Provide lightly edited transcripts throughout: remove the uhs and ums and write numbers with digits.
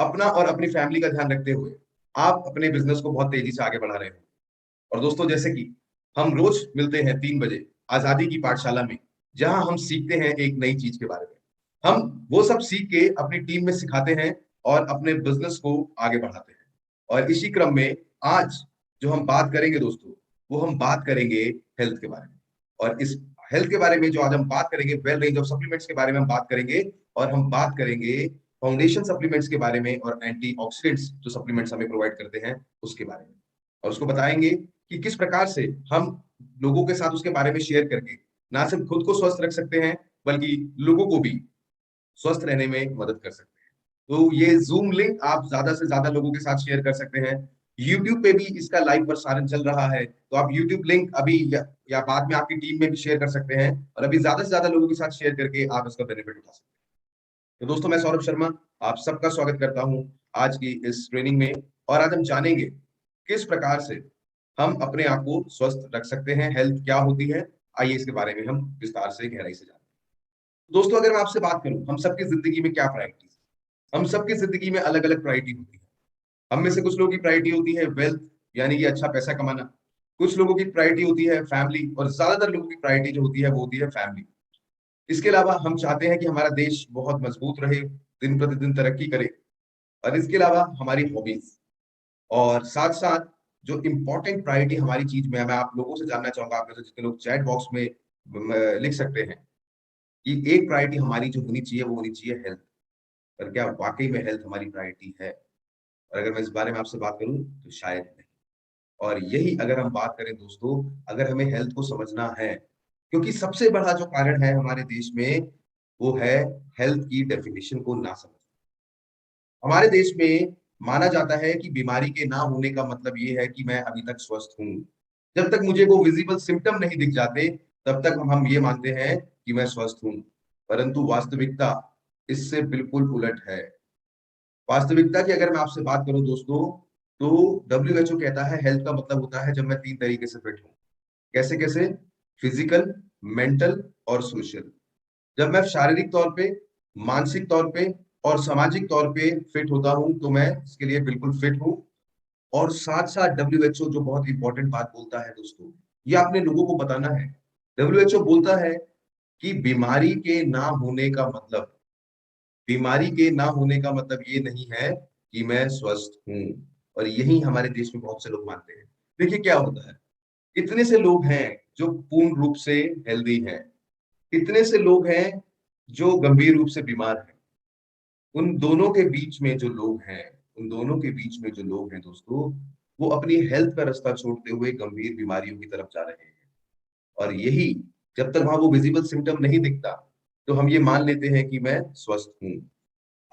अपना और अपनी फैमिली का ध्यान रखते हुए आप अपने बिजनेस को बहुत तेजी से आगे बढ़ा रहे हो। और दोस्तों, जैसे कि हम रोज मिलते हैं 3 बजे आजादी की पाठशाला में, जहां हम सीखते हैं एक नई चीज के बारे में। हम वो सब सीख के अपनी टीम में सिखाते हैं और अपने बिजनेस को आगे बढ़ाते हैं। और इसी क्रम में आज जो हम बात करेंगे दोस्तों, वो हम बात करेंगे हेल्थ के बारे में। और इस हेल्थ के बारे में जो आज हम बात करेंगे, वेल रेंज ऑफ सप्लीमेंट्स के बारे में हम बात करेंगे। और हम बात करेंगे फाउंडेशन सप्लीमेंट्स के बारे में और एंटीऑक्सीडेंट्स जो सप्लीमेंट्स हमें प्रोवाइड करते हैं उसके बारे में। और उसको बताएंगे कि किस प्रकार से हम लोगों के साथ उसके बारे में शेयर करके ना सिर्फ खुद को स्वस्थ रख सकते हैं, बल्कि लोगों को भी स्वस्थ रहने में मदद कर सकते हैं। तो ये जूम लिंक आप ज्यादा से ज्यादा लोगों के साथ शेयर कर सकते हैं। यूट्यूब पे भी इसका लाइव प्रसारण चल रहा है, तो आप यूट्यूब लिंक अभी या बाद में आपकी टीम में भी शेयर कर सकते हैं, और अभी ज्यादा से ज्यादा लोगों के साथ शेयर करके आप इसका बेनिफिट उठा सकते हैं। तो दोस्तों, मैं सौरभ शर्मा आप सबका स्वागत करता हूं आज की इस ट्रेनिंग में। और आज हम जानेंगे किस प्रकार से हम अपने आप को स्वस्थ रख सकते हैं, हेल्थ क्या होती है। आइए इसके बारे में हम विस्तार से गहराई से जानें। दोस्तों, अगर मैं आपसे बात करूं हम सबकी जिंदगी में क्या प्रायोरिटीज, हम सबकी जिंदगी में अलग अलग प्रायोरिटी होती है। हम में से कुछ लोगों की प्रायोरिटी होती है वेल्थ, यानी कि अच्छा पैसा कमाना। कुछ लोगों की प्रायोरिटी होती है फैमिली, और ज्यादातर लोगों की प्रायोरिटी जो होती है वो होती है फैमिली। इसके अलावा हम चाहते हैं कि हमारा देश बहुत मजबूत रहे, दिन प्रतिदिन तरक्की करे। और इसके अलावा हमारी हॉबीज, और साथ साथ जो इम्पोर्टेंट प्रायोरिटी हमारी चीज में है, मैं आप लोगों से जानना चाहूंगा, आप में से जितने लोग चैट बॉक्स में लिख सकते हैं कि एक प्रायोरिटी हमारी जो होनी चाहिए वो होनी चाहिए हेल्थ। पर क्या वाकई में हेल्थ हमारी प्रायोरिटी है? और अगर मैं इस बारे में आपसे बात करूं तो शायद नहीं। और यही अगर हम बात करें दोस्तों, अगर हमें हेल्थ को समझना है, क्योंकि सबसे बड़ा जो कारण है हमारे देश में वो है हेल्थ की डेफिनेशन को ना समझना। हमारे देश में माना जाता है कि बीमारी के ना होने का मतलब ये है कि मैं अभी तक स्वस्थ हूं। जब तक मुझे वो विजिबल सिम्टम नहीं दिख जाते, तब तक हम ये मानते हैं कि मैं स्वस्थ हूं। परंतु वास्तविकता इससे बिल्कुल उलट है। वास्तविकता की अगर मैं आपसे बात करूं दोस्तों, तो WHO कहता है हेल्थ का मतलब होता है जब मैं 3 तरीके से फिट हूं। कैसे कैसे? फिजिकल, मेंटल और सोशल। जब मैं शारीरिक तौर पे, मानसिक तौर पे और सामाजिक तौर पे फिट होता हूं, तो मैं इसके लिए बिल्कुल फिट हूं। और साथ साथ WHO जो बहुत इंपॉर्टेंट बात बोलता है दोस्तों, ये आपने लोगों को बताना है। WHO बोलता है कि बीमारी के ना होने का मतलब ये नहीं है कि मैं स्वस्थ हूं। और यही हमारे देश में बहुत से लोग मानते हैं। देखिए क्या होता है, इतने से लोग हैं जो पूर्ण रूप से हेल्दी हैं, इतने से लोग हैं जो गंभीर रूप से बीमार हैं। उन दोनों के बीच में जो लोग हैं, उन दोनों के बीच में जो लोग हैं दोस्तों, वो अपनी हेल्थ का रास्ता छोड़ते हुए गंभीर बीमारियों की तरफ जा रहे हैं। और यही, जब तक वहां वो विजिबल सिम्टम नहीं दिखता, तो हम ये मान लेते हैं कि मैं स्वस्थ हूं।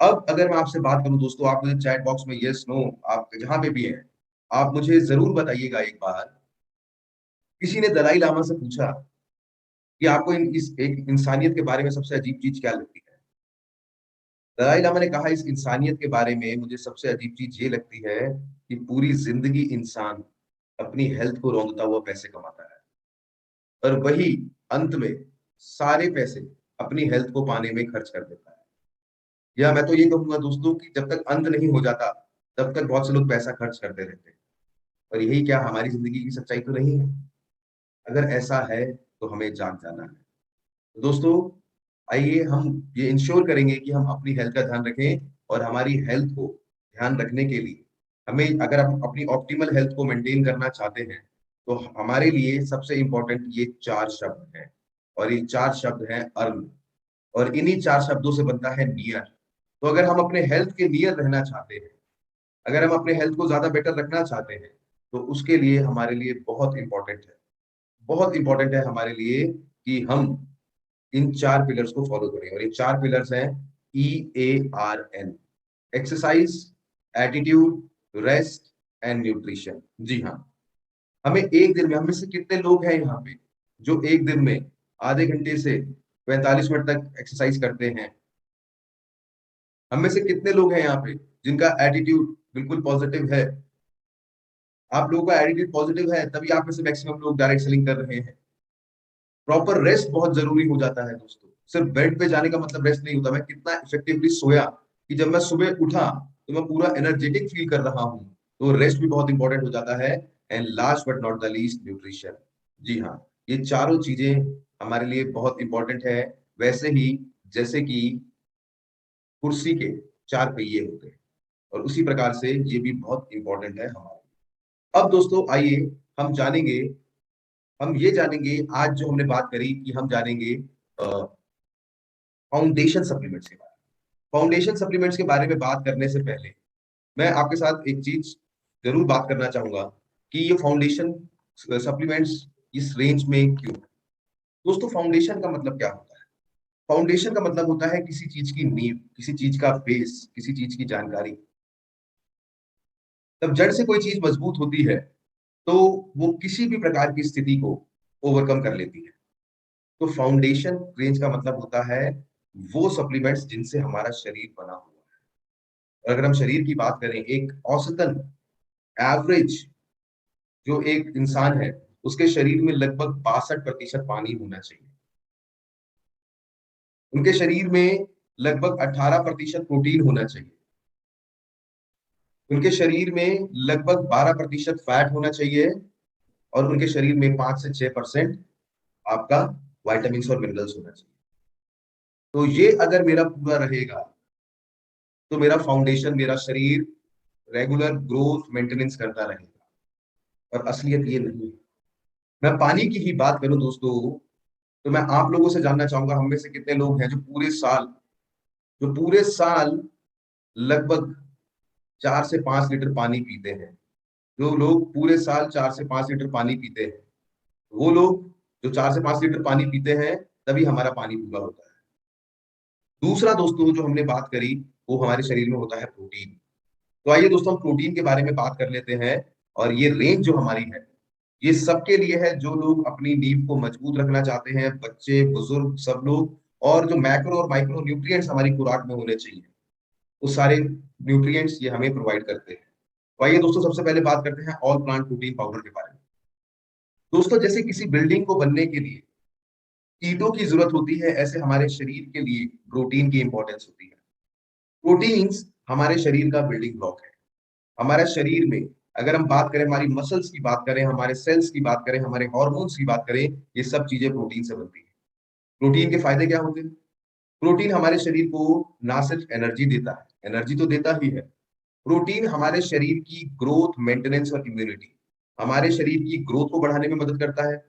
अब अगर मैं आपसे बात करूं दोस्तों, आप मुझे चैट बॉक्स में यस नो, आप जहां पे भी हैं, आप मुझे जरूर बताइएगा एक बार। किसी ने दलाई लामा से पूछा कि आपको इस एक इंसानियत के बारे में सबसे अजीब चीज क्या लगती है? दलाई लामा ने कहा, इस इंसानियत के बारे में मुझे सबसे अजीब चीज ये लगती है कि पूरी जिंदगी इंसान अपनी हेल्थ को रौंदता हुआ पैसे कमाता है, और वही अंत में सारे पैसे अपनी हेल्थ को पाने में खर्च कर देता है। या मैं तो ये कहूंगा दोस्तों कि जब तक अंत नहीं हो जाता, तब तक बहुत से लोग पैसा खर्च करते रहते हैं। और यही क्या हमारी जिंदगी की सच्चाई तो नहीं है? अगर ऐसा है तो हमें जाग जाना है। तो दोस्तों, आइए हम ये इंश्योर करेंगे कि हम अपनी हेल्थ का ध्यान रखें। और हमारी हेल्थ को ध्यान रखने के लिए हमें, अगर हम अपनी ऑप्टिमल हेल्थ को मेंटेन करना चाहते हैं, तो हमारे लिए सबसे इंपॉर्टेंट ये 4 शब्द हैं। और ये 4 शब्द हैं अर्न। और इन्हीं 4 शब्दों से बनता है नियर। तो अगर हम अपने हेल्थ के नियर रहना चाहते हैं, अगर हम अपने हेल्थ को ज्यादा बेटर रखना चाहते हैं, तो उसके लिए हमारे लिए बहुत इंपॉर्टेंट है हमारे लिए कि हम इन 4 पिलर्स को फॉलो करें। और ये 4 पिलर्स हैं EARN: exercise, attitude, rest and nutrition. जी हाँ, हमें एक दिन में, हम में से कितने लोग हैं यहाँ पे जो एक दिन में आधे घंटे से 45 मिनट तक एक्सरसाइज करते हैं? हम में से कितने लोग हैं यहाँ पे जिनका एटीट्यूड बिल्कुल पॉजिटिव है? आप लोगों का एटीट्यूड पॉजिटिव है, तभी आप में से मैक्सिमम लोग डायरेक्ट सेलिंग कर रहे हैं। प्रॉपर रेस्ट बहुत जरूरी हो जाता है दोस्तों। सिर्फ बेड पे जाने का मतलब रेस्ट नहीं होता। मैं कितना इफेक्टिवली सोया, कि जब मैं सुबह उठा तो मैं पूरा एनर्जेटिक फील कर रहा हूँ, तो रेस्ट भी बहुत इंपॉर्टेंट हो जाता है। And last but not the least, nutrition. जी हाँ, ये चारों चीजें हमारे लिए बहुत इंपॉर्टेंट है। वैसे ही जैसे कि कुर्सी के चार पहिए होते हैं, और उसी प्रकार से ये भी बहुत इंपॉर्टेंट है हमारे। अब दोस्तों आइए हम जानेंगे, हम ये जानेंगे आज जो हमने बात करी कि हम जानेंगे फाउंडेशन सप्लीमेंट्स के बारे में। फाउंडेशन सप्लीमेंट्स के बारे में बात करने से पहले मैं आपके साथ एक चीज जरूर बात करना चाहूंगा कि ये फाउंडेशन सप्लीमेंट्स इस रेंज में क्यों। दोस्तों फाउंडेशन का मतलब क्या होता है? फाउंडेशन का मतलब होता है किसी चीज की नींव, किसी चीज का बेस, किसी चीज की जानकारी। तब जड़ से कोई चीज मजबूत होती है तो वो किसी भी प्रकार की स्थिति को ओवरकम कर लेती है। तो फाउंडेशन रेंज का मतलब होता है वो सप्लीमेंट्स जिनसे हमारा शरीर बना हुआ है। और अगर हम शरीर की बात करें, एक औसतन एवरेज जो एक इंसान है उसके शरीर में लगभग 62% पानी होना चाहिए। उनके शरीर में लगभग 18% प्रोटीन होना चाहिए। उनके शरीर में लगभग 12% फैट होना चाहिए। और उनके शरीर में 5 से 6% आपका वाइटामिन और मिनरल्स होना चाहिए। तो ये अगर मेरा पूरा रहेगा तो मेरा फाउंडेशन, मेरा शरीर रेगुलर ग्रोथ मेंटेनेंस करता रहेगा। और असलियत ये नहीं है। मैं पानी की ही बात करूं दोस्तों, तो मैं आप लोगों से जानना चाहूंगा, हम में से कितने लोग हैं जो पूरे साल लगभग 4 से 5 लीटर पानी पीते हैं। जो लोग पूरे साल 4 से 5 लीटर पानी पीते हैं, वो लोग जो 4 से 5 लीटर पानी पीते हैं, तभी हमारा पानी पूरा होता है। दूसरा दोस्तों जो हमने बात करी, वो हमारे शरीर में होता है प्रोटीन। तो आइए दोस्तों हम प्रोटीन के बारे में बात कर लेते हैं। और ये रेंज जो हमारी है, ये सबके लिए है जो लोग अपनी नींव को मजबूत रखना चाहते हैं, बच्चे, बुजुर्ग, सब लोग। और जो मैक्रो और माइक्रो न्यूट्रिएंट्स हमारी खुराक में होने चाहिए, वो सारे न्यूट्रिएंट्स ये हमें प्रोवाइड करते हैं। तो आइए दोस्तों सबसे पहले बात करते हैं ऑल प्लांट प्रोटीन पाउडर के बारे में। दोस्तों जैसे किसी बिल्डिंग को बनने के लिए ईंटों की जरूरत होती है, ऐसे हमारे शरीर के लिए प्रोटीन की इंपॉर्टेंस होती है। प्रोटीन्स हमारे शरीर का बिल्डिंग ब्लॉक है। हमारे शरीर में अगर हम बात करें, हमारी मसल्स की बात करें, हमारे सेल्स की बात करें, हमारे हार्मोन्स की बात करें, ये सब चीजें प्रोटीन से बनती है। प्रोटीन के फायदे क्या होते हैं? प्रोटीन हमारे शरीर को ना सिर्फ एनर्जी देता है, एनर्जी तो देता ही है, प्रोटीन हमारे शरीर की ग्रोथ, मेंटेनेंस और इम्यूनिटी, हमारे शरीर की ग्रोथ को बढ़ाने में मदद करता है।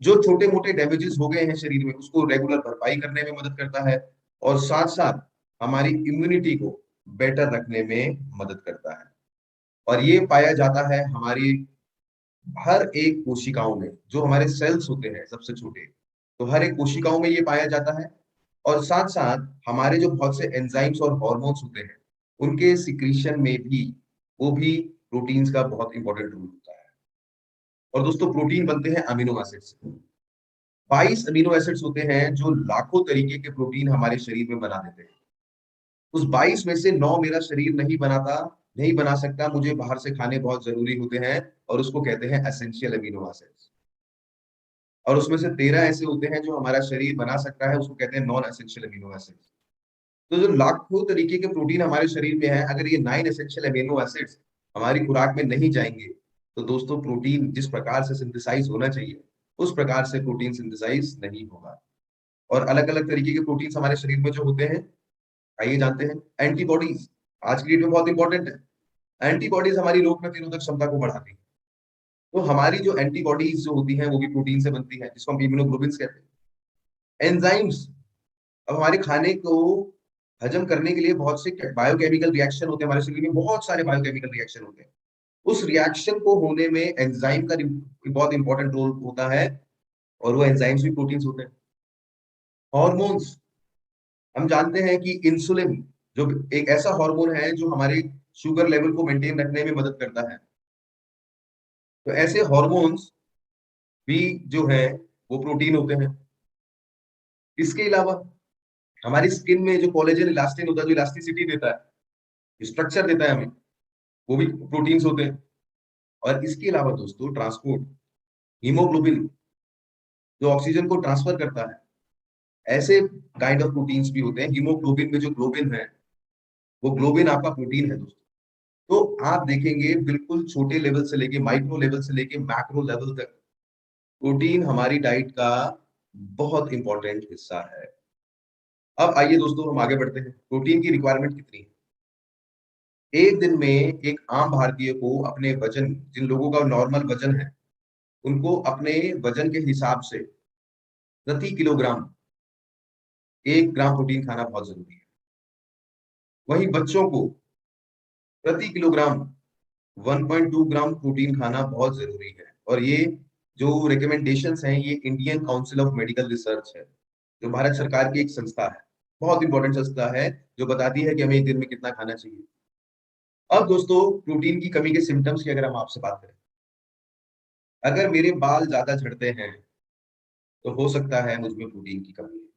जो छोटे मोटे डैमेजेस हो गए हैं शरीर में, उसको रेगुलर भरपाई करने में मदद करता है। और साथ साथ हमारी इम्यूनिटी को बेटर रखने में मदद करता है। और ये पाया जाता है हमारी हर एक कोशिकाओं में। जो हमारे सेल्स होते हैं सबसे छोटे, तो हर एक कोशिकाओं में ये पाया जाता है। और साथ साथ हमारे जो बहुत से एंजाइम्स और हार्मोन्स होते हैं, उनके सिक्रीशन में भी, वो भी प्रोटीन्स का बहुत इंपॉर्टेंट रोल होता है। और दोस्तों प्रोटीन बनते हैं अमीनो एसिड से। 22 अमीनो एसिड्स होते हैं जो लाखों तरीके के प्रोटीन हमारे शरीर में बना देते हैं। उस 22 में से 9 मेरा शरीर नहीं बनाता, नहीं बना सकता, मुझे बाहर से खाने बहुत जरूरी होते हैं। और उसको कहते हैं एसेंशियल अमीनो एसिड्स। और उसमें से 13 ऐसे होते हैं जो हमारा शरीर बना सकता है, उसको कहते हैं नॉन एसेंशियल अमीनो एसिड्स। तो जो लाखों तरीके के प्रोटीन हमारे शरीर में है, अगर ये 9 एसेंशियल अमीनो एसिड्स हमारी खुराक में नहीं जाएंगे, तो दोस्तों प्रोटीन जिस प्रकार से सिंथेसाइज होना चाहिए, उस प्रकार से प्रोटीन सिंथेसाइज नहीं होगा। और अलग अलग तरीके के प्रोटीन हमारे शरीर में जो होते हैं, आइए जानते हैं। एंटीबॉडीज आज की डेट में बहुत इंपॉर्टेंट है। एंटीबॉडीज हमारी रोग प्रतिरोधक क्षमता को बढ़ाती है। तो हमारी जो एंटीबॉडीज जो होती हैं, वो भी प्रोटीन से बनती है, जिसको हम इम्यूनोग्लोबिन कहते हैं। एंजाइम्स, अब हमारे खाने को हजम करने के लिए बहुत से बायोकेमिकल रिएक्शन होते हैं, हमारे शरीर में बहुत सारे बायोकेमिकल रिएक्शन होते हैं। उस रिएक्शन को होने में एंजाइम का बहुत इंपॉर्टेंट रोल होता है। और वो एंजाइम्स भी प्रोटीन्स होते हैं। हॉर्मोन्स, हम जानते हैं कि इंसुलिन जो एक ऐसा हार्मोन है जो हमारे शुगर लेवल को मेंटेन रखने में मदद करता है। तो ऐसे हार्मोन्स भी जो है वो प्रोटीन होते हैं। इसके अलावा हमारी स्किन में जो कोलेजन इलास्टिन होता है, जो इलास्टिसिटी देता है, स्ट्रक्चर देता है हमें, वो भी प्रोटीन्स होते हैं। और इसके अलावा दोस्तों ट्रांसपोर्ट, हीमोग्लोबिन जो ऑक्सीजन को ट्रांसफर करता है, ऐसे काइंड ऑफ प्रोटीन्स भी होते हैं। हीमोग्लोबिन में जो ग्लोबिन है, वो ग्लोबिन आपका प्रोटीन है दोस्तों। आप देखेंगे बिल्कुल छोटे लेवल से लेके माइक्रो लेवल से लेके मैक्रो लेवल तक प्रोटीन हमारी डाइट का बहुत इंपॉर्टेंट हिस्सा है। अब आइए दोस्तों हम आगे बढ़ते हैं। प्रोटीन की रिक्वायरमेंट कितनी है? एक दिन में एक आम भारतीय को अपने वजन, जिन लोगों का नॉर्मल वजन है, उनको अपने वजन के हिसाब से प्रति किलोग्राम 1 ग्राम प्रोटीन खाना बहुत ज़रूरी है। वहीं बच्चों को प्रति किलोग्राम 1.2 ग्राम प्रोटीन खाना बहुत ज़रूरी है और ये जो रिकमेंडेशंस हैं, ये Indian council of medical research है, जो भारत सरकार की एक संस्था है। बहुत इंपॉर्टेंट संस्था है, जो बताती है कि हमें एक दिन में कितना खाना चाहिए। अब दोस्तों प्रोटीन की कमी के सिम्पटम्स की अगर हम आपसे बात करें, अगर मेरे बाल ज़्यादा झड़ते हैं, तो हो सकता है मुझ में प्रोटीन की कमी है।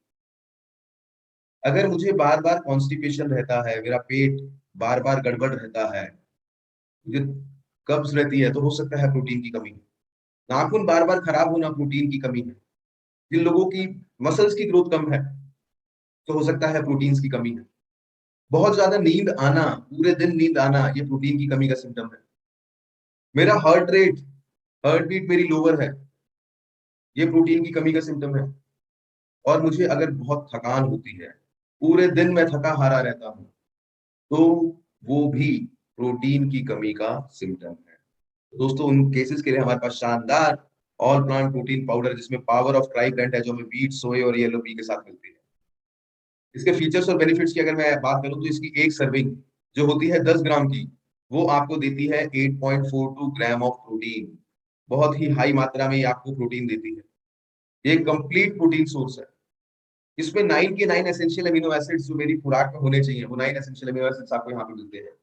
अगर मुझे बार-बार कॉन्स्टिपेशन रहता है, मेरा पेट बार-बार गड़बड़ रहता है, मुझे कब्ज़ रहती है, तो हो सकता है प्रोटीन की कमी है। नाखून बार-बार खराब होना प्रोटीन की कमी है। जिन लोगों की मसल्स की ग्रोथ कम है, तो हो सकता है प्रोटीन्स की कमी है। बहुत ज़्यादा नींद आना, पूरे दिन नींद आना, ये प्रोटीन की कमी का सिम्पटम है। मेरा हार्ट बीट मेरी लोअर है, ये प्रोटीन की कमी का सिम्पटम है। और मुझे अगर बहुत थकान होती है, पूरे दिन मैं थका-हारा रहता हूँ, तो वो भी प्रोटीन की कमी का सिम्पटम है। दोस्तों उन केसेस के लिए हमारे पास शानदार ऑल प्लांट प्रोटीन पाउडर, जिसमें पावर ऑफ ट्राइब्रेंट है, जो हमें व्हीट, सोए और येलो पी के साथ मिलती है। इसके फीचर्स और बेनिफिट्स की अगर मैं बात करूँ, तो इसकी एक सर्विंग जो होती है 10 ग्राम की, वो आपको देती है 8.42 ग्राम ऑफ प्रोटीन। बहुत ही हाई मात्रा में ये आपको प्रोटीन देती है। ये एक कंप्लीट प्रोटीन सोर्स है। इसमें 9 के 9 एसेंशियल अमीनो एसिड्स जो मेरी खुराक में होने चाहिए, वो 9 एसेंशियल अमीनो एसिड्स आपको यहाँ पे मिलते हैं।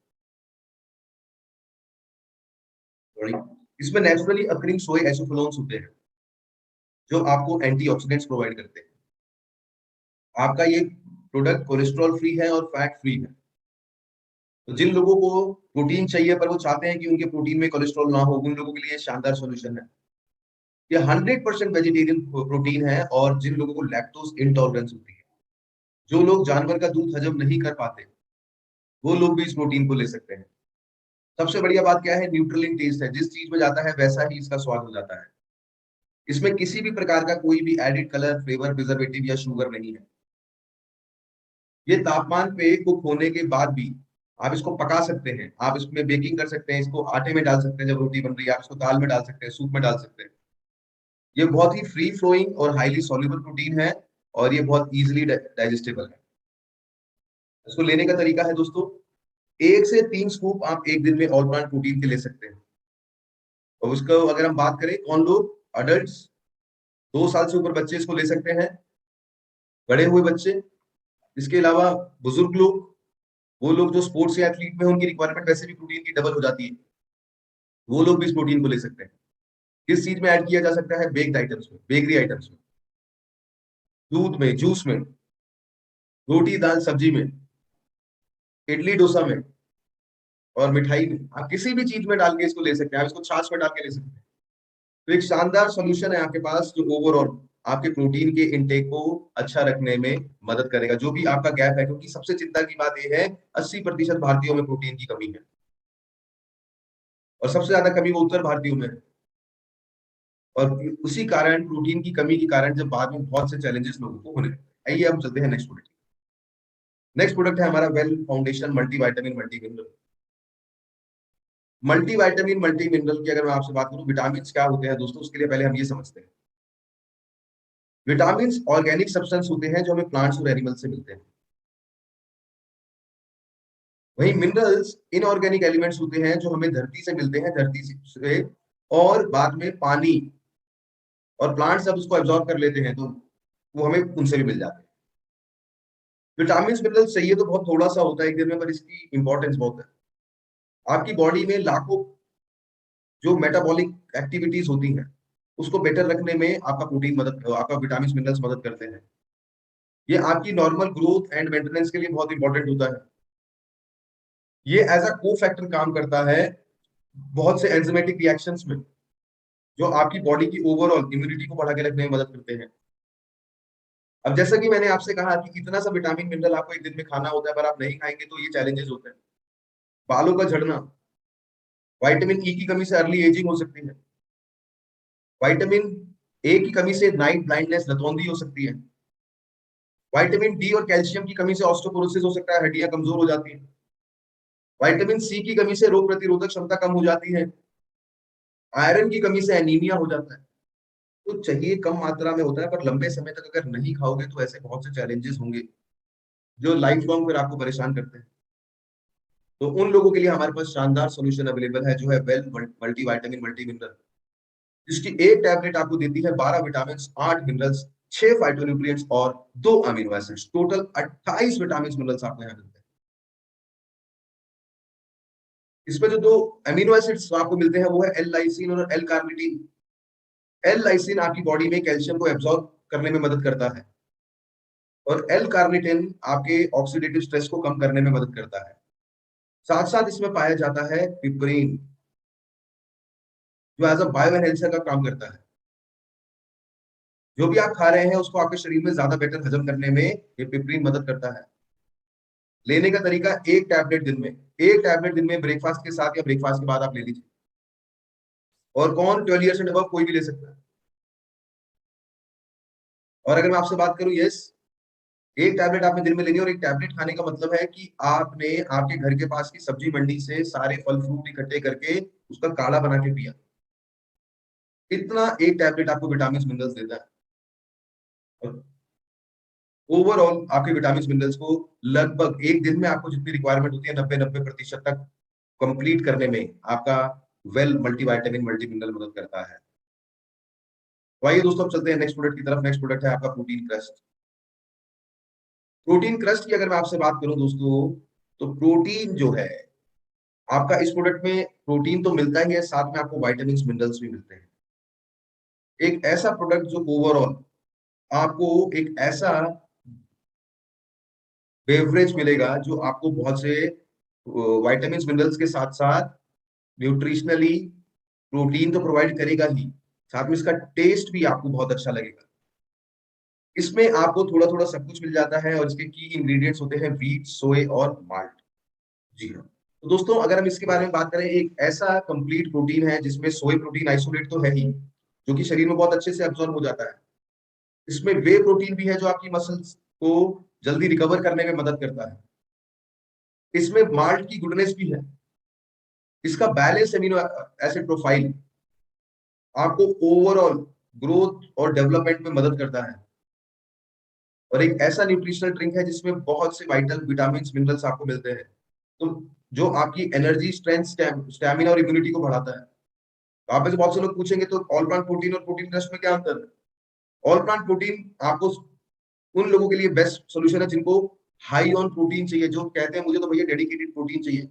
सॉरी। इसमें नेचुरली अकरिंग सोए एसोफोलोन्स होते हैं, जो आपको एंटीऑक्सीडेंट्स प्रोवाइड करते हैं। आपका ये प्रोडक्ट कोलेस्ट्रॉल फ्री है और फैट फ्री है। तो जिन लोगों को प्रोटीन चाहिए पर वो चाहते हैं कि उनके प्रोटीन में कोलेस्ट्रॉल ना हो, उन लोगों के लिए शानदार सॉल्यूशन है। ये 100% वेजिटेरियन प्रोटीन है और जिन लोगों को लैक्टोज इंटॉलरेंस होती है, जो लोग जानवर का दूध हजम नहीं कर पाते, वो लोग भी इस प्रोटीन को ले सकते हैं। सबसे बढ़िया बात क्या है? न्यूट्रल इन टेस्ट है। जिस चीज में जाता है वैसा ही इसका स्वाद हो जाता है। इसमें किसी भी प्रकार का कोई भी एडिड कलर, फ्लेवर, प्रिजर्वेटिव या शुगर नहीं है। ये तापमान पे कुक होने के बाद भी आप इसको पका सकते हैं। आप इसमें बेकिंग कर सकते हैं, इसको आटे में डाल सकते हैं जब रोटी बन रही है, आप इसको दाल में डाल सकते हैं, सूप में डाल सकते हैं। ये बहुत ही फ्री फ्लोइंग और हाईली सॉल्युबल प्रोटीन है और ये बहुत ईजिली डाइजेस्टेबल है। इसको लेने का तरीका है दोस्तों, 1 से 3 स्कूप आप एक दिन में ऑल प्लांट प्रोटीन के ले सकते हैं। और उसको अगर हम बात करें, कौन लोग? अडल्ट्स, 2 साल से ऊपर बच्चे इसको ले सकते हैं, बड़े हुए बच्चे, इसके अलावा बुजुर्ग लोग, वो लोग जो स्पोर्ट्स या एथलीट में, उनकी रिक्वायरमेंट वैसे भी प्रोटीन की डबल हो जाती है, वो लोग भी इस प्रोटीन को ले सकते हैं। किस चीज में ऐड किया जा सकता है? बेक्ड आइटम्स में, बेकरी आइटम्स में, दूध में, जूस में, रोटी दाल सब्जी में, इडली डोसा में और मिठाई में। आप किसी भी चीज में डाल के इसको ले सकते हैं। आप इसको छाछ में डाल के ले सकते हैं। तो एक शानदार सॉल्यूशन है आपके पास, जो ओवरऑल आपके प्रोटीन के इनटेक को अच्छा रखने में मदद करेगा, जो भी आपका गैप है। क्योंकि सबसे चिंता की बात यह है, 80% भारतीयों में प्रोटीन की कमी है और सबसे ज्यादा कमी वो उत्तर भारतीयों में है। और उसी कारण, प्रोटीन की कमी के कारण, जब बाद में बहुत से चैलेंजेस लोगों को होने लगते हैं। आइए हम चलते हैं नेक्स्ट प्रोडक्ट। नेक्स्ट प्रोडक्ट है हमारा well foundation multivitamin multi mineral. Multivitamin multi mineral की अगर मैं आपसे बात करूं, विटामिन क्या होते हैं दोस्तों, उसके लिए पहले हम ये समझते हैं। विटामिन ऑर्गेनिक सब्सटेंस होते हैं जो हमें प्लांट्स और एनिमल से मिलते हैं। वहीं मिनरल्स इनऑर्गेनिक एलिमेंट्स होते हैं जो हमें धरती से मिलते हैं, धरती से, और बाद में पानी और प्लांट्स जब उसको एब्जॉर्ब कर लेते हैं, तो वो हमें उनसे भी मिल जाते हैं। विटामिन मिनरल चाहिए तो बहुत थोड़ा सा होता है एक दिन में, पर इसकी इंपॉर्टेंस बहुत है। आपकी बॉडी में लाखों जो मेटाबॉलिक एक्टिविटीज होती हैं, उसको बेटर रखने में आपका विटामिन मिनरल्स मदद करते हैं। ये आपकी नॉर्मल ग्रोथ एंड मेंटेनेंस के लिए बहुत इंपॉर्टेंट होता है। ये एज अ को फैक्टर काम करता है बहुत से एंजाइमेटिक रिएक्शंस में, जो आपकी बॉडी की ओवरऑल इम्यूनिटी को बढ़ा के रखने में मदद करते हैं। अब जैसा कि मैंने आपसे कहा कि इतना सा विटामिन मिनरल आपको एक दिन में खाना होता है, पर आप नहीं खाएंगे तो ये चैलेंजेस होते हैं। बालों का झड़ना, विटामिन ई की कमी से अर्ली एजिंग हो सकती है। विटामिन ए की कमी से नाइट ब्लाइंडनेस, रतौंधी हो सकती है। विटामिन डी और कैल्शियम की कमी से ऑस्टियोपोरोसिस हो सकता है, हड्डियां कमजोर हो जाती है। विटामिन सी की कमी से रोग प्रतिरोधक क्षमता कम हो जाती है। आयरन की कमी से एनीमिया हो जाता है। तो चाहिए कम मात्रा में होता है, पर लंबे समय तक अगर नहीं खाओगे तो ऐसे बहुत से चैलेंजेस होंगे जो लाइफ लॉन्ग फिर आपको परेशान करते हैं। तो उन लोगों के लिए हमारे पास शानदार सॉल्यूशन अवेलेबल है, जो है well multi vitamin multi mineral, जिसकी एक टैबलेट आपको देती है 12 विटामिन, 8 मिनरल्स, 6 फाइटोन्यूट्रिएंट्स और 2 amino acids. Total 28 vitamin minerals आपको यहाँ मिलते हैं। इसमें जो 2 अमीनो एसिड्स आपको मिलते हैं वो है एल लाइसिन और एल कार्निटीन। एल लाइसिन आपकी बॉडी में कैल्शियम को एब्जॉर्ब करने में मदद करता है, और एल कार्निटिन आपके ऑक्सीडेटिव स्ट्रेस को कम करने में मदद करता है। साथ साथ इसमें पाया जाता है पिपरीन, जो एज अ बायो एनहेंसर का काम करता है। जो भी आप खा रहे हैं उसको आपके शरीर में ज्यादा बेटर हजम करने में ये पिपरीन मदद करता है। लेने का तरीका, एक टैबलेट दिन में, एक टैबलेट दिन में ब्रेकफास्ट के साथ या ब्रेकफास्ट के बाद आप ले लीजिए। और कौन 12 ईयर्स एंड अबव, कोई भी ले सकता है। और अगर मैं आपसे बात करूं, यस, एक टैबलेट आपने दिन में लेनी है, और एक टैबलेट खाने का मतलब है कि आपने आपके घर के पास की सब्जी मंडी से सारे फल फ्रूट इकट्ठे करके उसका काढ़ा बना के पिया। इतना एक टैबलेट आपको विटामिन मिनरल्स देता है। और ओवरऑल आपके विटामिन मिनरल्स को लगभग एक दिन में आपको जितनी रिक्वायरमेंट होती है, 90-90% तक कंप्लीट करने में आपका वेल मल्टीविटामिन मल्टी मिनरल मदद करता है। तो आइए दोस्तों, अब चलते हैं नेक्स्ट प्रोडक्ट की तरफ। नेक्स्ट प्रोडक्ट है आपका प्रोटीन क्रस्ट। प्रोटीन क्रस्ट की अगर मैं आपसे बात करूं दोस्तों, तो प्रोटीन जो है आपका, इस प्रोडक्ट में प्रोटीन तो मिलता ही है, साथ में आपको विटामिन मिनरल्स भी मिलते हैं। एक ऐसा प्रोडक्ट जो ओवरऑल आपको एक ऐसा बेवरेज मिलेगा जो आपको बहुत से विटामिन मिनरल्स के साथ साथ न्यूट्रिशनली प्रोटीन तो प्रोवाइड करेगा ही, साथ में इसका टेस्ट भी आपको बहुत अच्छा लगेगा। इसमें आपको थोड़ा थोड़ा सब कुछ मिल जाता है, और इसके की इंग्रेडिएंट्स होते हैं व्हीट, सोए और माल्ट। जी हाँ। तो दोस्तों, अगर हम इसके बारे में बात करें, एक ऐसा कंप्लीट प्रोटीन है जिसमें सोए प्रोटीन आइसोलेट तो है ही, जो कि शरीर में बहुत अच्छे से अब्सॉर्ब हो जाता है। इसमें वे प्रोटीन भी है जो आपकी मसल्स को जल्दी रिकवर करने में मदद करता है। इसमें माल्ट की गुडनेस भी है। इसका बैलेंस एमिनो एसिड प्रोफाइल आपको ओवरऑल ग्रोथ और डेवलपमेंट में मदद करता है। और एक ऐसा न्यूट्रिशनल ड्रिंक है जिसमें बहुत से वाइटल विटामिन मिनरल्स आपको मिलते हैं, तो जो आपकी एनर्जी, स्ट्रेंथ, स्टैमिना और इम्यूनिटी को बढ़ाता है। तो आप में से बहुत से लोग पूछेंगे, तो ऑल प्लांट प्रोटीन और प्रोटीन क्रस्ट में क्या अंतर है? ऑल प्लांट प्रोटीन आपको उन लोगों के लिए बेस्ट सोल्यूशन है जिनको हाई ऑन प्रोटीन चाहिए, जो कहते हैं मुझे तो भैया डेडिकेटेड प्रोटीन चाहिए।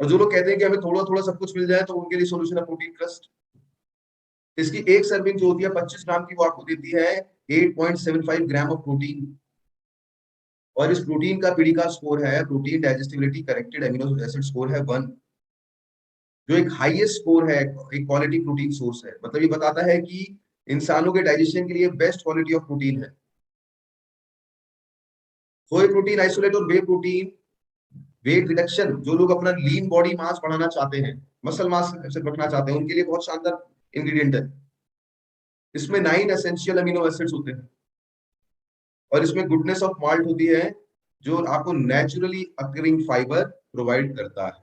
और जो लोग कहते हैं कि हमें थोड़ा थोड़ा सब कुछ मिल जाए, तो उनके लिए सोल्यूशन है प्रोटीन क्रस्ट। इसकी एक सर्विंग जो होती है 25 ग्राम की, वो आपको देती है 8.75 ग्राम ऑफ प्रोटीन। और इस प्रोटीन का पीडी का स्कोर है, protein digestibility corrected amino acid score है 1, जो एक हाईएस्ट स्कोर है, एक क्वालिटी प्रोटीन सोर्स है। मतलब ये बताता है कि इंसानों के डाइजेशन के लिए बेस्ट क्वालिटी ऑफ प्रोटीन है। सोए प्रोटीन आइसोलेट और वे प्रोटीन वेट रिडक्शन, जो लोग अपना लीन बॉडी मास बढ़ाना चाहते हैं, मसल मास रखना चाहते हैं, उनके लिए बहुत शानदार इंग्रेडिएंट है। इसमें 9 एसेंशियल अमीनो एसिड्स होते हैं, और इसमें गुडनेस ऑफ माल्ट होती है, जो आपको नेचुरली अकरिंग फाइबर प्रोवाइड करता है।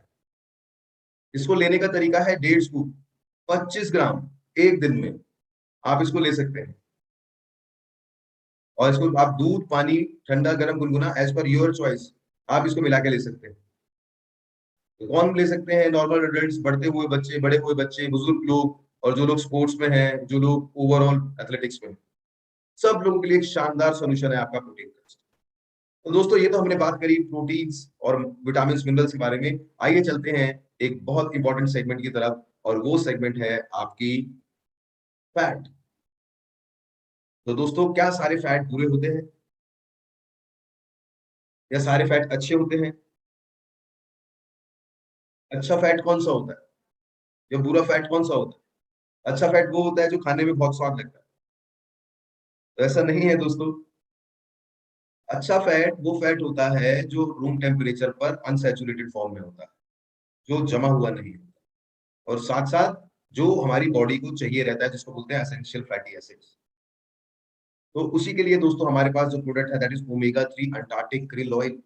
इसको लेने का तरीका है, 1.5 स्कूप, 25 ग्राम एक दिन में आप इसको ले सकते हैं। और इसको आप दूध, पानी, ठंडा, गर्म, गुनगुना, एज पर योर चॉइस आप इसको मिला के ले सकते हैं। तो कौन ले सकते हैं? नॉर्मल एडल्ट्स, बढ़ते हुए बच्चे, बड़े हुए बच्चे, बुजुर्ग लोग, और जो लोग स्पोर्ट्स में हैं, जो लोग ओवरऑल एथलेटिक्स में हैं, सब लोगों के लिए एक शानदार सॉल्यूशन है आपका प्रोटीन क्रस्ट। तो दोस्तों, ये तो हमने बात करी प्रोटीन्स और विटामिन मिनरल्स के बारे में। आइए चलते हैं एक बहुत इंपॉर्टेंट सेगमेंट की तरफ, और वो सेगमेंट है आपकी फैट। तो दोस्तों, क्या सारे फैट बुरे होते हैं, या सारे फैट अच्छे होते हैं? अच्छा फैट कौन सा होता है, या बुरा फैट कौन सा होता है? अच्छा फैट वो होता है जो खाने में बहुत स्वाद लगता है। तो ऐसा नहीं है दोस्तों। अच्छा फैट वो फैट होता है जो रूम टेम्परेचर पर अनसैचुरेटेड फॉर्म में होता है, जो जमा हुआ नहीं है। और साथ साथ जो हमारी बॉडी को चाहिए रहता है, जिसको बोलते हैं एसेंशियल फैटी एसिड्स। तो उसी के लिए दोस्तों हमारे पास जो प्रोडक्ट है that is omega 3 Antarctic krill oil.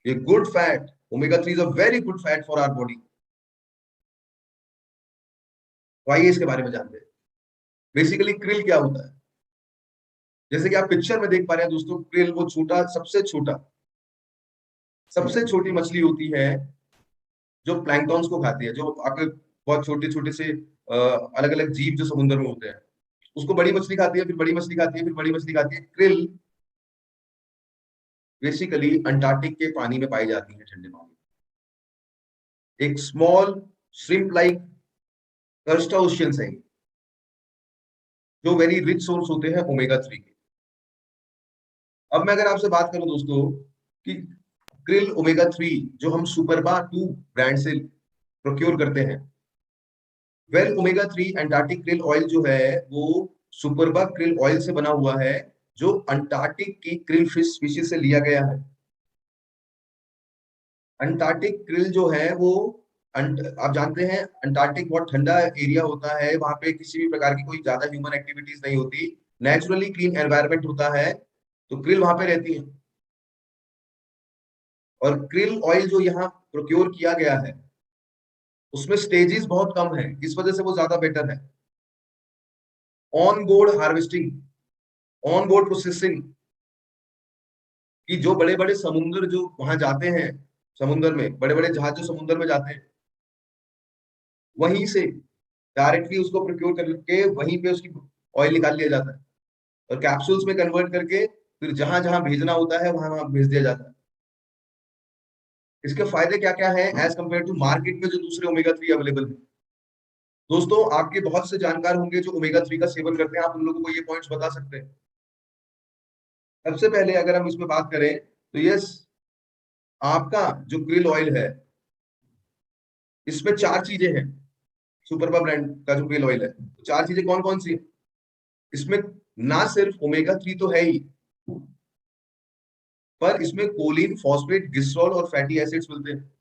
ये good fat, omega 3 is a very good fat for our body. तो आइए इसके बारे में जानते हैं। बेसिकली krill क्या होता है? जैसे कि आप पिक्चर में देख पा रहे हैं दोस्तों, krill वो छोटा, सबसे छोटी मछली होती है जो प्लैंक्टॉन्स को खाती है, जो आपके बहुत छोटे छोटे से अलग अलग जीव जो समुद्र में होते हैं, उसको बड़ी मछली खाती है, फिर बड़ी मछली खाती है, फिर बड़ी मछली खाती है। krill बेसिकली अंटार्कटिक के पानी में पाई जाती है, ठंडे पानी में। एक स्मॉल श्रिम्प लाइक क्रस्टाशियंस है, जो वेरी रिच सोर्स होते हैं ओमेगा 3 के। अब मैं अगर आपसे बात करूं दोस्तों कि krill ओमेगा 3 जो हम सुपरबा 2 ब्रांड से प्रोक्योर करते हैं, well omega 3 Antarctic krill oil जो है वो सुपरबा krill ऑयल से बना हुआ है, जो अंटार्कटिक की krill फिश स्पीशीज से लिया गया है। अंटार्कटिक krill जो है वो आप जानते हैं अंटार्कटिक बहुत ठंडा एरिया होता है, वहां पे किसी भी प्रकार की कोई ज्यादा ह्यूमन एक्टिविटीज नहीं होती, नेचुरली क्लीन एनवायरनमेंट होता है, तो krill वहां पे रहती है। और krill ऑयल जो यहाँ प्रोक्योर किया गया है उसमें स्टेजेस बहुत कम है, इस वजह से वो ज्यादा बेटर है। On board harvesting, on board processing, कि जो बड़े बड़े समुद्र जो वहां जाते हैं, समुद्र में बड़े बड़े जहाज जो समुद्र में जाते हैं, वहीं से डायरेक्टली उसको प्रोक्योर करके वहीं पे उसकी ऑयल निकाल लिया जाता है और कैप्सूल्स में कन्वर्ट करके फिर जहां जहां भेजना होता है वहां वहां भेज दिया जाता है। इसके फायदे क्या क्या है एज कम्पेयर टू मार्केट में जो दूसरे ओमेगा 3 अवेलेबल है? दोस्तों आपके बहुत से जानकार होंगे जो ओमेगा 3 का सेवन करते हैं, आप उन लोगों को ये पॉइंट्स बता सकते हैं। सबसे पहले अगर हम इसमें बात करें तो यस, आपका जो krill ऑयल है इसमें चार चीजें हैं। सुपरबा ब्रांड का जो krill ऑयल है, तो चार चीजें कौन कौन सी है इसमें? ना सिर्फ ओमेगा 3 तो है ही, पर इसमें कोलिन, फॉस्फेट, ग्लिसरॉल और फैटी एसिड्स मिलते हैं।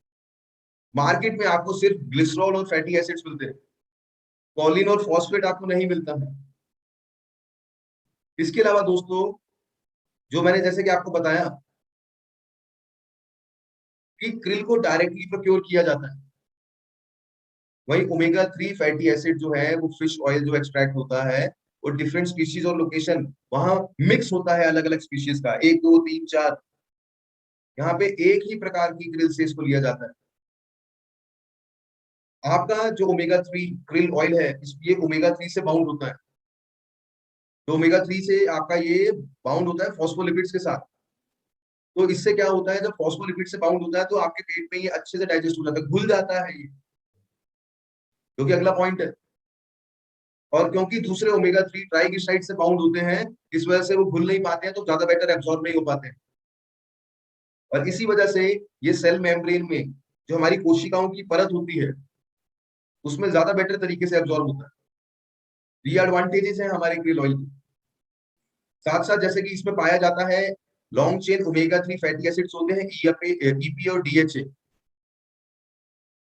मार्केट में आपको सिर्फ ग्लिसरॉल और फैटी एसिड्स मिलते हैं, कोलिन और फॉस्फेट आपको नहीं मिलता है। इसके अलावा दोस्तों जो मैंने जैसे कि आपको बताया कि krill को डायरेक्टली प्रोक्योर किया जाता है, वही ओमेगा 3 फैटी एसिड जो है वो फिश ऑयल जो एक्सट्रैक्ट होता है, वो डिफरेंट स्पीशीज और लोकेशन वहां मिक्स होता है, अलग अलग स्पीशीज का, एक दो तीन चार, यहाँ पे एक ही प्रकार की krill से इसको लिया जाता है। आपका जो ओमेगा 3 krill ऑयल है ये ओमेगा 3 से बाउंड होता है, तो ओमेगा 3 से आपका ये बाउंड होता है फॉस्फोलिपिड्स के साथ। तो इससे क्या होता है, जब फॉस्फोलिपिड से बाउंड होता है तो आपके पेट में ये अच्छे से डाइजेस्ट हो जाता है, घुल जाता है ये, जो कि अगला पॉइंट है। और क्योंकि दूसरे ओमेगा 3 ट्राइग्लिसराइड से बाउंड होते हैं, इस वजह से वो घुल नहीं पाते हैं, तो ज्यादा बेटर एब्जॉर्ब नहीं हो पाते हैं। और इसी वजह से ये सेल मेम्ब्रेन में जो हमारी कोशिकाओं की परत होती है उसमें ज्यादा बेटर तरीके से एब्जॉर्ब होता है। ये एडवांटेजेस हैं हमारे krill ऑयल के। साथ साथ जैसे कि इसमें पाया जाता है long chain omega 3 fatty acids होते हैं, ईपी और डीएचए।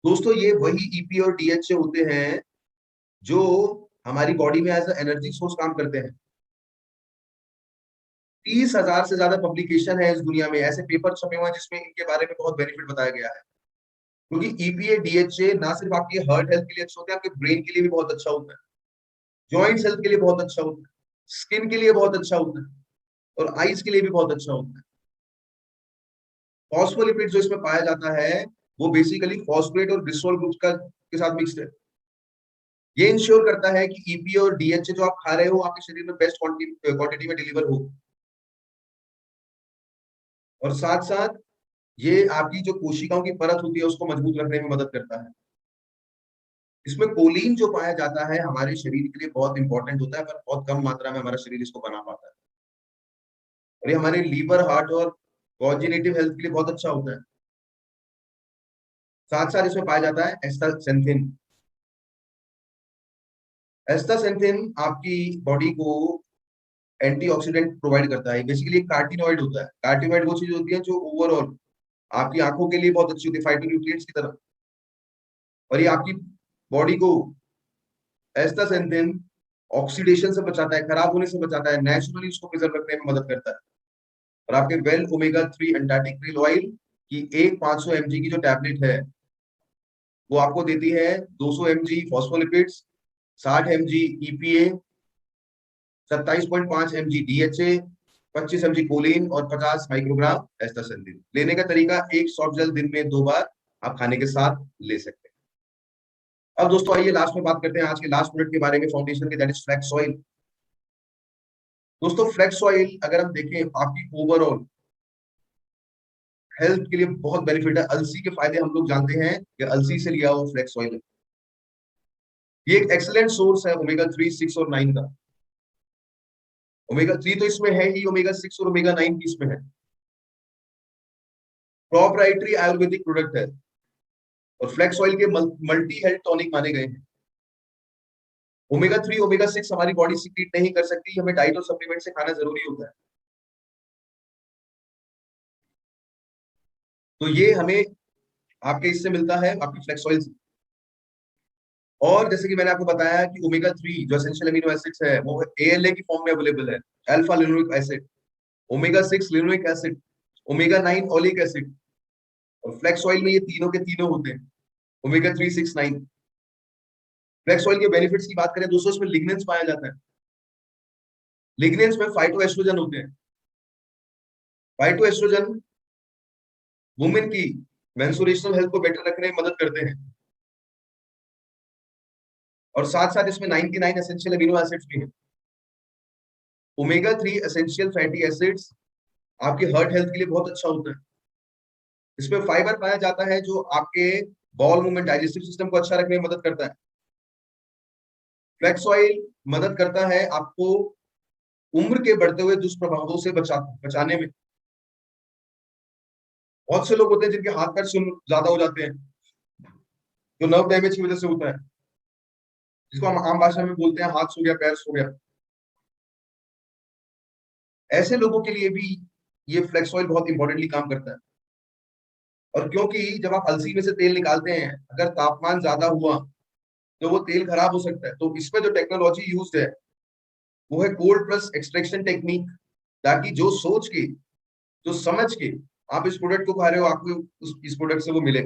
दोस्तों ये वही ईपी और डीएचए होते हैं जो हमारी बॉडी में एज एनर्जी सोर्स काम करते हैं। 30,000 से ज्यादा पब्लिकेशन है इस दुनिया में, ऐसे पेपर छपे हुए हैं जिसमें इनके बारे में बहुत बेनिफिट बताया गया है। क्योंकि ईपीए डीएचए ना सिर्फ आपकी हार्ट हेल्थ के लिए अच्छा होता है, आपके ब्रेन के लिए भी बहुत अच्छा होता है, जॉइंट्स हेल्थ के लिए बहुत अच्छा होता है, स्किन के लिए बहुत अच्छा होता है और आईज के लिए भी बहुत अच्छा होता है। फॉस्फोलिपिड जो इसमें पाया जाता है वो बेसिकली फॉस्फेट और ग्लिसरॉल ग्रुप का के साथ मिक्स्ड है। ये इंश्योर करता है कि ईपीए और डीएचए जो आप खा रहे हो आपके शरीर में बेस्ट क्वांटिटी में डिलीवर हो। और साथ साथ ये आपकी जो कोशिकाओं की परत होती है उसको मजबूत रखने में मदद करता है। इसमें कोलिन जो पाया जाता है हमारे शरीर के लिए बहुत इंपॉर्टेंट होता है, पर बहुत कम मात्रा में हमारा शरीर इसको बना पाता है, और ये हमारे लीवर, हार्ट और कोऑर्डिनेटिव हेल्थ के लिए बहुत अच्छा होता है। साथ साथ इसमें पाया जाता है एस्टासेंथिन। एस्टासेंथिन आपकी बॉडी को एंटीऑक्सीडेंट प्रोवाइड करता है, बेसिकली एक कार्टिनॉइड होता है। कार्टिनॉइड वो चीज होती है जो ओवरऑल आपकी आंखों के लिए बहुत अच्छी होती है, फाइटोन्यूट्रिएंट्स की तरह। और ये आपकी बॉडी को एस्टासेंथिन ऑक्सीडेशन से बचाता है, खराब होने से बचाता है, नेचुरली उसको प्रिजर्व रखने में मदद करता है। और आपके well omega 3 Antarctic krill oil की एक 500 mg की जो टैबलेट है वो आपको देती है 200 mg phospholipids, 60 mg EPA, 27.5 mg DHA, 25 mg choline और 50 माइक्रोग्राम एस्टासेंथिन। लेने का तरीका, एक सॉफ्ट जेल दिन में 2 बार आप खाने के साथ ले सकते हैं। अब दोस्तों आइए लास्ट में बात करते हैं आज के लास्ट प्रोडक्ट के बारे में, फाउंडेशन के, दैट इज फ्लैक्स ऑयल। दोस्तों फ्लैक्स ऑयल अगर हम देखें आपकी ओवरऑल हेल्थ के लिए बहुत बेनिफिट है। अलसी के फायदे हम लोग जानते हैं कि अलसी से लिया हुआ फ्लैक्स ऑयल है। ये एक एक्सीलेंट सोर्स है ओमेगा 3, 6 और 9 का। ओमेगा 3 तो इसमें है ही, ओमेगा 6 और ओमेगा 9 भी इसमें है। प्रोप्राइटरी आयुर्वेदिक प्रोडक्ट है और फ्लैक्स ऑयल के मल्टी हेल्थ टॉनिक माने गए हैं। ओमेगा 3 ओमेगा 6 हमारी बॉडी सीक्रेट नहीं कर सकती, हमें डाइट और सप्लीमेंट से खाना जरूरी होता है। तो ये हमें आपके इससे मिलता है, आपकी फ्लैक्स ऑयल से। और जैसे कि मैंने आपको बताया कि ओमेगा 3 जो एसेंशियल अमीनो एसिड्स है वो ALA की फॉर्म में अवेलेबल है, alpha linoleic acid, omega 6 linoleic acid, omega 9 oleic acid. और फ्लैक्स ऑयल में ये तीनों के तीनों होते हैं, ओमेगा 3, 6, 9। फ्लैक्स ऑयल के बेनिफिट्स की बात करें दोस्तों, इसमें लिग्नेंस पाया जाता है। लिग्नेंस में फाइटो एस्ट्रोजन होते हैं। फाइटो एस्ट्रोजन वुमेन की मेंस्ट्रुएशनल हेल्थ को बेटर रखने में मदद करते हैं। और साथ साथ इसमें 99 एसेंशियल अमीनो एसिड्स भी हैं। ओमेगा 3 एसेंशियल फैटी एसिड्स आपके हार्ट हेल्थ के लिए बहुत अच्छा होता है। इसमें फाइबर पाया जाता है जो आपके बॉल मूवमेंट, डाइजेस्टिव सिस्टम को अच्छा रखने में मदद करता है। फ्लैक्स ऑयल मदद करता है आपको उम्र के बढ़ते हुए दुष्प्रभावों से बचाने में। बहुत से लोग होते हैं जिनके हाथ पैर सुन्न ज्यादा हो जाते हैं, जो नर्व डैमेज की वजह से होता है, जिसको हम आम भाषा में बोलते हैं हाथ सो गया पैर सो गया। ऐसे लोगों के लिए भी ये फ्लैक्स ऑयल बहुत इंपॉर्टेंटली काम करता है। और क्योंकि जब आप अलसी में से तेल निकालते हैं, अगर तापमान ज्यादा हुआ तो वो तेल खराब हो सकता है। तो इसमें जो टेक्नोलॉजी यूज है वो है कोल्ड प्रेस एक्सट्रैक्शन टेक्निक, ताकि जो सोच के, जो समझ के आप इस प्रोडक्ट को खा रहे हो, आपको इस प्रोडक्ट से वो मिले।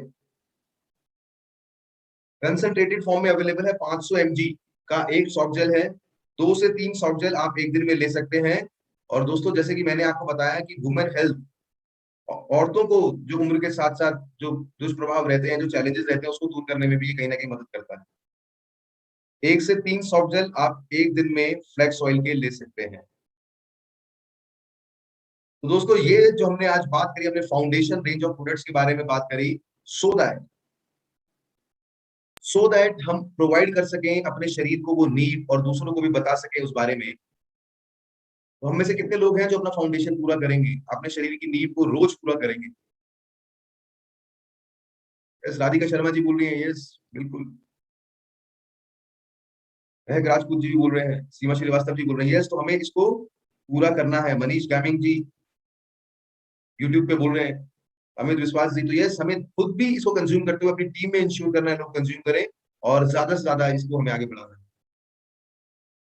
कंसंट्रेटेड फॉर्म में अवेलेबल है। 500 mg का एक सॉफ्ट जेल है, 2 से 3 सॉफ्ट जेल आप एक दिन में ले सकते हैं। और दोस्तों जैसे कि मैंने आपको बताया कि वुमेन हेल्थ, औरतों को जो उम्र के साथ साथ जो दुष्प्रभाव रहते हैं, जो चैलेंजेस रहते हैं, उसको दूर करने में भी ये कहीं ना कहीं मदद करता है। 1 से 3 सॉफ्ट जेल आप एक दिन में फ्लैक्स ऑयल के ले सकते हैं। तो दोस्तों ये जो हमने आज बात करी, अपने फाउंडेशन रेंज ऑफ प्रोडक्ट्स के बारे में बात करी, सो दैट हम प्रोवाइड कर सकें अपने शरीर को वो नीड, और दूसरों को भी बता सकें उस बारे में। तो हम में से कितने लोग हैं जो अपना फाउंडेशन पूरा करेंगे, अपने शरीर की नीड को रोज पूरा करेंगे? यस, राधिका शर्मा जी बोल रही हैं, यस बिल्कुल। महक राजपूत जी भी बोल रहे हैं, सीमा श्रीवास्तव जी बोल रहे हैं, यस। तो हमें इसको पूरा करना है। मनीष गैमिंग जी यूट्यूब पे बोल रहे हैं, अमित विश्वास जी। तो यस, हमें खुद भी इसको कंज्यूम करते हुए अपनी टीम में इंश्योर करना है लोग कंज्यूम करें, और ज्यादा से ज्यादा इसको हमें आगे बढ़ाना है।